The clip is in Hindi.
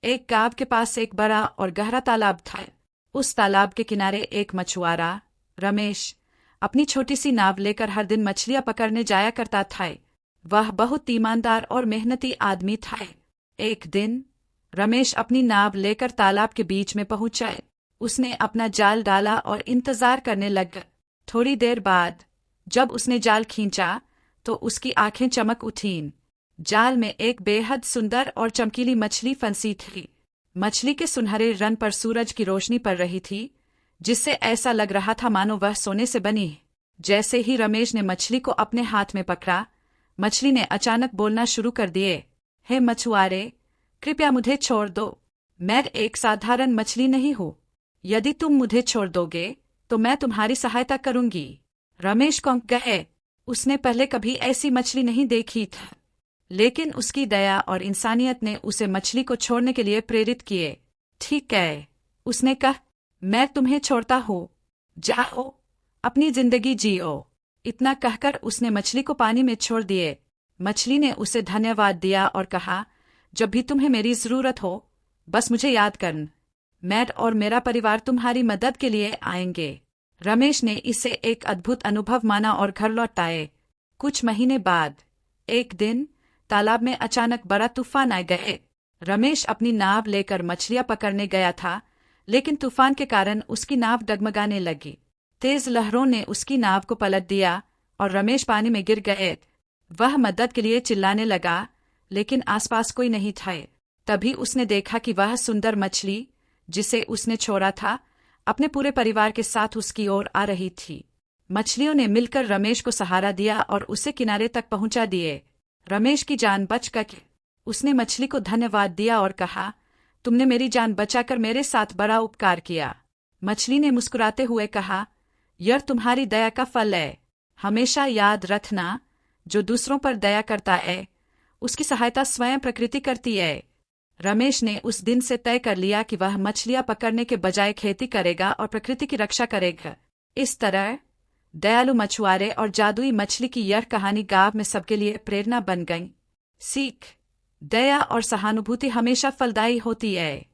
एक गांव के पास एक बड़ा और गहरा तालाब था। उस तालाब के किनारे एक मछुआरा रमेश अपनी छोटी सी नाव लेकर हर दिन मछलियां पकड़ने जाया करता था। वह बहुत ईमानदार और मेहनती आदमी था। एक दिन रमेश अपनी नाव लेकर तालाब के बीच में पहुंचा। उसने अपना जाल डाला और इंतजार करने लगा। थोड़ी देर बाद जब उसने जाल खींचा तो उसकी आंखें चमक उठीं। जाल में एक बेहद सुंदर और चमकीली मछली फंसी थी। मछली के सुनहरे रंग पर सूरज की रोशनी पड़ रही थी, जिससे ऐसा लग रहा था मानो वह सोने से बनी है। जैसे ही रमेश ने मछली को अपने हाथ में पकड़ा, मछली ने अचानक बोलना शुरू कर दिए। हे मछुआरे, कृपया मुझे छोड़ दो। मैं एक साधारण मछली नहीं हूँ। यदि तुम मुझे छोड़ दोगे तो मैं तुम्हारी सहायता करूंगी। रमेश कौंक गए। उसने पहले कभी ऐसी मछली नहीं देखी थी, लेकिन उसकी दया और इंसानियत ने उसे मछली को छोड़ने के लिए प्रेरित किए। ठीक है, उसने कहा, मैं तुम्हें छोड़ता हूँ। जाओ, अपनी जिंदगी जियो। इतना कहकर उसने मछली को पानी में छोड़ दिए। मछली ने उसे धन्यवाद दिया और कहा, जब भी तुम्हें मेरी जरूरत हो, बस मुझे याद करना। मैं और मेरा परिवार तुम्हारी मदद के लिए आएंगे। रमेश ने इसे एक अद्भुत अनुभव माना और घर लौट आए। कुछ महीने बाद एक दिन तालाब में अचानक बड़ा तूफान आ गए। रमेश अपनी नाव लेकर मछलियां पकड़ने गया था, लेकिन तूफान के कारण उसकी नाव डगमगाने लगी। तेज लहरों ने उसकी नाव को पलट दिया और रमेश पानी में गिर गए। वह मदद के लिए चिल्लाने लगा, लेकिन आसपास कोई नहीं था। तभी उसने देखा कि वह सुंदर मछली, जिसे उसने छोड़ा था, अपने पूरे परिवार के साथ उसकी ओर आ रही थी। मछलियों ने मिलकर रमेश को सहारा दिया और उसे किनारे तक पहुंचा दिए। रमेश की जान बच गई। उसने मछली को धन्यवाद दिया और कहा, तुमने मेरी जान बचाकर मेरे साथ बड़ा उपकार किया। मछली ने मुस्कुराते हुए कहा, यह तुम्हारी दया का फल है। हमेशा याद रखना, जो दूसरों पर दया करता है, उसकी सहायता स्वयं प्रकृति करती है। रमेश ने उस दिन से तय कर लिया कि वह मछलियां पकड़ने के बजाय खेती करेगा और प्रकृति की रक्षा करेगा। इस तरह दयालु मछुआरे और जादुई मछली की यह कहानी गांव में सबके लिए प्रेरणा बन गई। सीख, दया और सहानुभूति हमेशा फलदायी होती है।